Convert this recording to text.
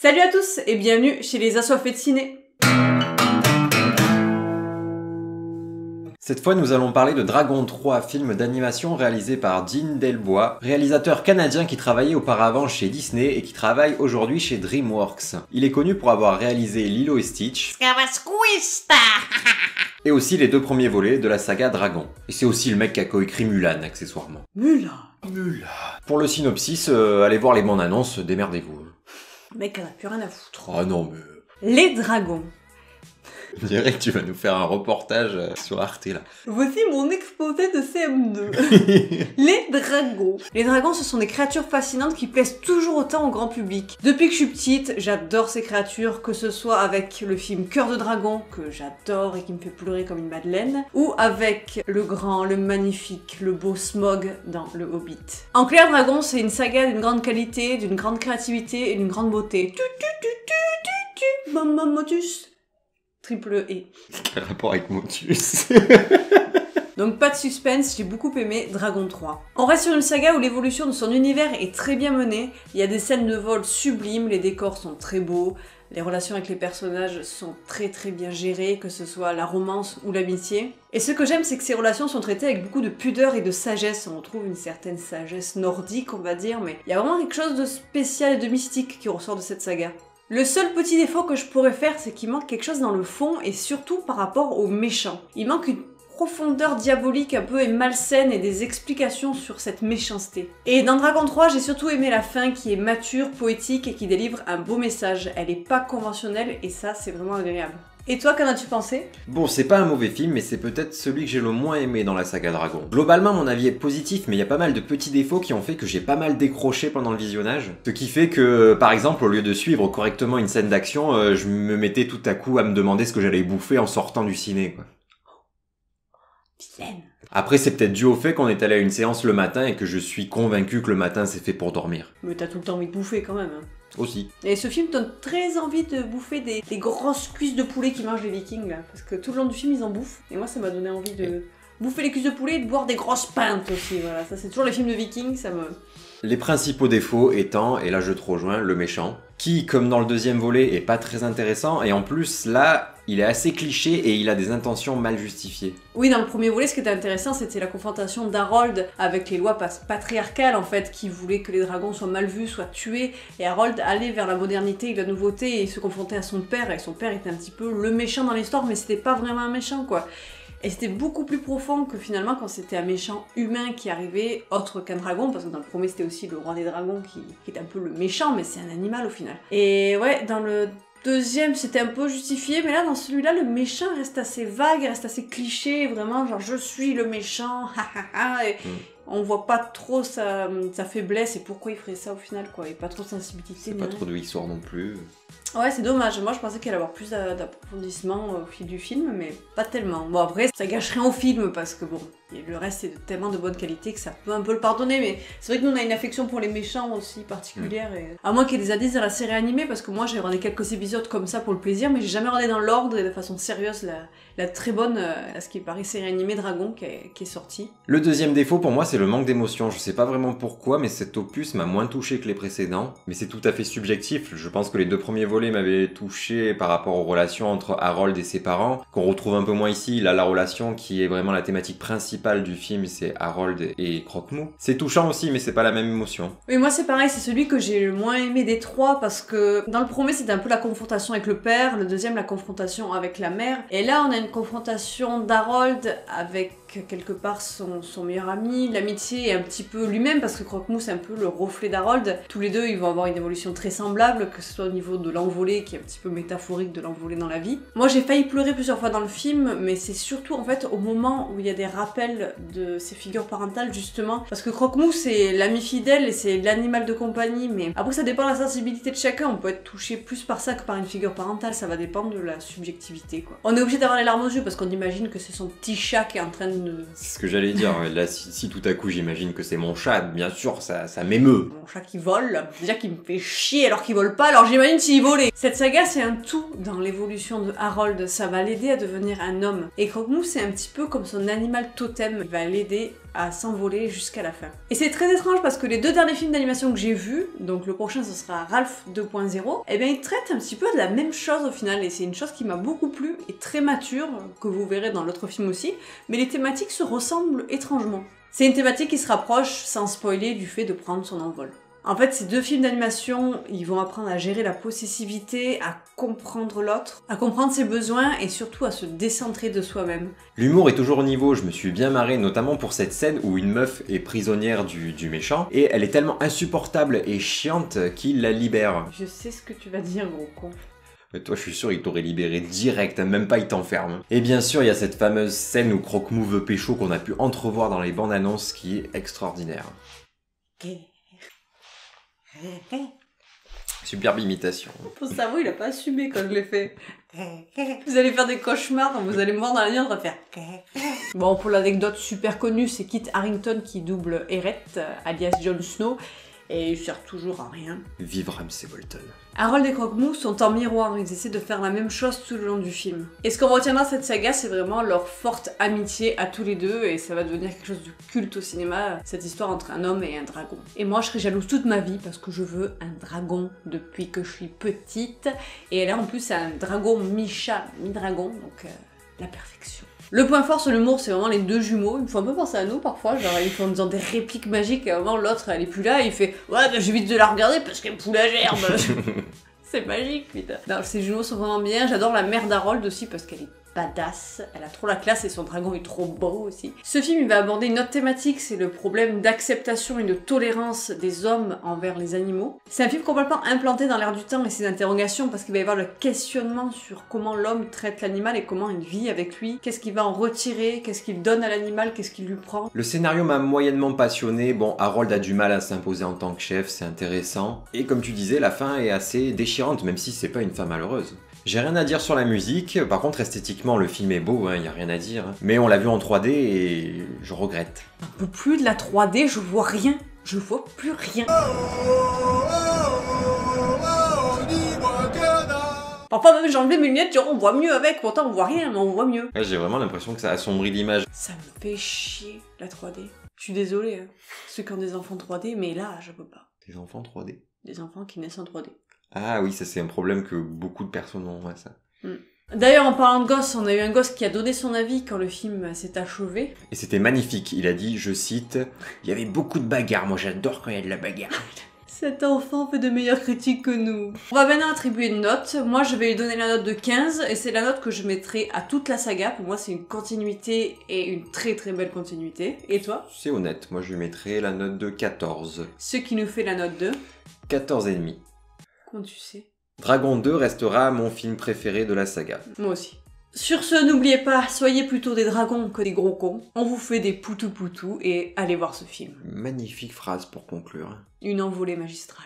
Salut à tous et bienvenue chez les Assoiffés de Ciné. Cette fois, nous allons parler de Dragon 3, film d'animation réalisé par Dean Delbois, réalisateur canadien qui travaillait auparavant chez Disney et qui travaille aujourd'hui chez DreamWorks. Il est connu pour avoir réalisé Lilo et Stitch, et aussi les deux premiers volets de la saga Dragon. Et c'est aussi le mec qui a coécrit Mulan, accessoirement. Mulan. Pour le synopsis, allez voir les bandes annonces, démerdez-vous. Le mec, elle a plus rien à foutre. Ah non, mais... Les dragons. Je dirais que tu vas nous faire un reportage sur Arte, là. Voici mon exposé de CM2. Les dragons. Les dragons, ce sont des créatures fascinantes qui plaisent toujours autant au grand public. Depuis que je suis petite, j'adore ces créatures, que ce soit avec le film Cœur de Dragon, que j'adore et qui me fait pleurer comme une madeleine, ou avec le grand, le magnifique, le beau Smaug dans Le Hobbit. En clair, Dragon, c'est une saga d'une grande qualité, d'une grande créativité et d'une grande beauté. Maman Motus. Triple E. Quel rapport avec Motus? Donc pas de suspense, j'ai beaucoup aimé Dragon 3. On reste sur une saga où l'évolution de son univers est très bien menée, il y a des scènes de vol sublimes, les décors sont très beaux, les relations avec les personnages sont très bien gérées, que ce soit la romance ou l'amitié. Et ce que j'aime, c'est que ces relations sont traitées avec beaucoup de pudeur et de sagesse, on retrouve une certaine sagesse nordique, on va dire, mais il y a vraiment quelque chose de spécial et de mystique qui ressort de cette saga. Le seul petit défaut que je pourrais faire, c'est qu'il manque quelque chose dans le fond, et surtout par rapport aux méchants. Il manque une profondeur diabolique un peu et malsaine et des explications sur cette méchanceté. Et dans Dragon 3, j'ai surtout aimé la fin qui est mature, poétique et qui délivre un beau message. Elle est pas conventionnelle et ça, c'est vraiment agréable. Et toi, qu'en as-tu pensé? Bon, c'est pas un mauvais film, mais c'est peut-être celui que j'ai le moins aimé dans la saga Dragon. Globalement, mon avis est positif, mais il y a pas mal de petits défauts qui ont fait que j'ai pas mal décroché pendant le visionnage. Ce qui fait que, par exemple, au lieu de suivre correctement une scène d'action, je me mettais tout à coup à me demander ce que j'allais bouffer en sortant du ciné, quoi. Vilaine. Après, c'est peut-être dû au fait qu'on est allé à une séance le matin et que je suis convaincu que le matin c'est fait pour dormir. Mais t'as tout le temps envie de bouffer quand même, hein. Aussi. Et ce film donne très envie de bouffer des grosses cuisses de poulet qui mangent les Vikings là, parce que tout le long du film ils en bouffent, et moi ça m'a donné envie de bouffer les cuisses de poulet et de boire des grosses pintes aussi, voilà, ça c'est toujours les films de Vikings, ça me... Les principaux défauts étant, et là je te rejoins, le méchant, qui, comme dans le deuxième volet, est pas très intéressant, et en plus là, il est assez cliché et il a des intentions mal justifiées. Oui, dans le premier volet, ce qui était intéressant, c'était la confrontation d'Harold avec les lois patriarcales, en fait, qui voulaient que les dragons soient mal vus, soient tués, et Harold allait vers la modernité et la nouveauté, et se confrontait à son père, et son père était un petit peu le méchant dans l'histoire, mais c'était pas vraiment un méchant, quoi. Et c'était beaucoup plus profond que finalement quand c'était un méchant humain qui arrivait, autre qu'un dragon, parce que dans le premier c'était aussi le roi des dragons qui est un peu le méchant, mais c'est un animal au final. Et ouais, dans le deuxième c'était un peu justifié, mais là dans celui-là le méchant reste assez vague, reste assez cliché, vraiment genre je suis le méchant, et on voit pas trop sa faiblesse et pourquoi il ferait ça au final, quoi, et pas trop de sensibilité. C'est pas trop de histoire non plus. Ouais, c'est dommage. Moi, je pensais qu'il allait avoir plus d'approfondissement au fil du film, mais pas tellement. Bon, après, ça gâche rien au film, parce que bon, le reste est tellement de bonne qualité que ça peut un peu le pardonner, mais c'est vrai que nous, on a une affection pour les méchants aussi particulière, et... à moins qu'il y ait des indices dans la série animée, parce que moi, j'ai regardé quelques épisodes comme ça pour le plaisir, mais j'ai jamais regardé dans l'ordre et de façon sérieuse la très bonne, à ce qui paraît, série animée Dragon qui est sortie. Le deuxième défaut pour moi, c'est le manque d'émotion. Je sais pas vraiment pourquoi, mais cet opus m'a moins touché que les précédents, mais c'est tout à fait subjectif. Je pense que les deux premiers volets m'avaient touché par rapport aux relations entre Harold et ses parents, qu'on retrouve un peu moins ici. Là, la relation qui est vraiment la thématique principale du film, c'est Harold et Croque-Mou. C'est touchant aussi, mais c'est pas la même émotion. Oui, moi c'est pareil, c'est celui que j'ai le moins aimé des trois, parce que dans le premier c'était un peu la confrontation avec le père, le deuxième la confrontation avec la mère, et là on a une confrontation d'Harold avec quelque part son meilleur ami, l'amitié et un petit peu lui-même, parce que Croque-Mou c'est un peu le reflet d'Harold. Tous les deux ils vont avoir une évolution très semblable, que ce soit au niveau de l'envolée qui est un petit peu métaphorique de l'envolée dans la vie. Moi j'ai failli pleurer plusieurs fois dans le film, mais c'est surtout en fait au moment où il y a des rappels de ces figures parentales justement, parce que Croque-Mou c'est l'ami fidèle et c'est l'animal de compagnie, mais après ça dépend de la sensibilité de chacun, on peut être touché plus par ça que par une figure parentale, ça va dépendre de la subjectivité, quoi. On est obligé d'avoir les larmes aux yeux parce qu'on imagine que c'est son petit chat qui est en train de... C'est ce que j'allais dire, là si tout à coup j'imagine que c'est mon chat, bien sûr ça m'émeut. Mon chat qui vole, déjà qui me fait chier alors qu'il vole pas, alors j'imagine s'il volait. Cette saga c'est un tout dans l'évolution de Harold, ça va l'aider à devenir un homme. Et Croque-Mou c'est un petit peu comme son animal totem, il va l'aider à s'envoler jusqu'à la fin. Et c'est très étrange parce que les 2 derniers films d'animation que j'ai vus, donc le prochain ce sera Ralph 2.0, et bien ils traitent un petit peu de la même chose au final, et c'est une chose qui m'a beaucoup plu et très mature, que vous verrez dans l'autre film aussi, mais les thématiques se ressemblent étrangement. C'est une thématique qui se rapproche, sans spoiler, du fait de prendre son envol. En fait, ces 2 films d'animation, ils vont apprendre à gérer la possessivité, à comprendre l'autre, à comprendre ses besoins et surtout à se décentrer de soi-même. L'humour est toujours au niveau, je me suis bien marré, notamment pour cette scène où une meuf est prisonnière du méchant, et elle est tellement insupportable et chiante qu'il la libère. Je sais ce que tu vas dire, gros con. Mais toi, je suis sûr, il t'aurait libéré direct, hein, même pas il t'enferme. Et bien sûr, il y a cette fameuse scène où Croque-Mou veut pécho qu'on a pu entrevoir dans les bandes annonces qui est extraordinaire. Superbe imitation. Mon cerveau, il a pas assumé quand je l'ai fait. Vous allez faire des cauchemars, vous allez me voir dans la nuit en train de faire... Bon, pour l'anecdote super connue, c'est Kit Harington qui double Eret, alias Jon Snow, et il sert toujours à rien. Vive Ramsay Bolton. Harold et Croque-Mou sont en miroir, ils essaient de faire la même chose tout le long du film. Et ce qu'on retiendra de cette saga, c'est vraiment leur forte amitié à tous les deux, et ça va devenir quelque chose de culte au cinéma, cette histoire entre un homme et un dragon. Et moi, je serai jalouse toute ma vie, parce que je veux un dragon depuis que je suis petite, et là, en plus, c'est un dragon mi-chat, mi-dragon, donc la perfection. Le point fort sur l'humour, c'est vraiment les 2 jumeaux. Ils me font un peu penser à nous parfois, genre ils font en disant des répliques magiques et avant l'autre elle est plus là et il fait ouais bah, j'évite de la regarder parce qu'elle me fout la gerbe. C'est magique putain. Non, ces jumeaux sont vraiment bien, j'adore la mère d'Harold aussi parce qu'elle est badass, elle a trop la classe et son dragon est trop beau aussi. Ce film il va aborder une autre thématique, c'est le problème d'acceptation et de tolérance des hommes envers les animaux. C'est un film complètement implanté dans l'air du temps et ses interrogations parce qu'il va y avoir le questionnement sur comment l'homme traite l'animal et comment il vit avec lui, qu'est-ce qu'il va en retirer, qu'est-ce qu'il donne à l'animal, qu'est-ce qu'il lui prend. Le scénario m'a moyennement passionné, bon Harold a du mal à s'imposer en tant que chef, c'est intéressant. Et comme tu disais, la fin est assez déchirante, même si c'est pas une fin malheureuse. J'ai rien à dire sur la musique, par contre esthétiquement le film est beau, y a rien à dire. Mais on l'a vu en 3D et je regrette. Un peu plus de la 3D, je vois rien. Je vois plus rien. Parfois même j'ai enlevé mes lunettes, genre on voit mieux avec, pourtant on voit rien, mais on voit mieux. Ouais, j'ai vraiment l'impression que ça assombrit l'image. Ça me fait chier la 3D. Je suis désolée, hein. Ceux qui ont des enfants 3D, mais là je peux pas. Des enfants 3D. Des enfants qui naissent en 3D. Ah oui, ça c'est un problème que beaucoup de personnes ont, ouais, ça. D'ailleurs, en parlant de gosse, on a eu un gosse qui a donné son avis quand le film s'est achevé. Et c'était magnifique, il a dit, je cite, « Il y avait beaucoup de bagarres, moi j'adore quand il y a de la bagarre. » Cet enfant fait de meilleures critiques que nous. On va maintenant attribuer une note. Moi, je vais lui donner la note de 15, et c'est la note que je mettrai à toute la saga. Pour moi, c'est une continuité, et une très très belle continuité. Et toi? C'est honnête, moi je lui mettrais la note de 14. Ce qui nous fait la note de... 14,5. Comment tu sais? Dragon 2 restera mon film préféré de la saga. Moi aussi. Sur ce, n'oubliez pas, soyez plutôt des dragons que des gros cons. On vous fait des poutou-poutou et allez voir ce film. Magnifique phrase pour conclure. Une envolée magistrale.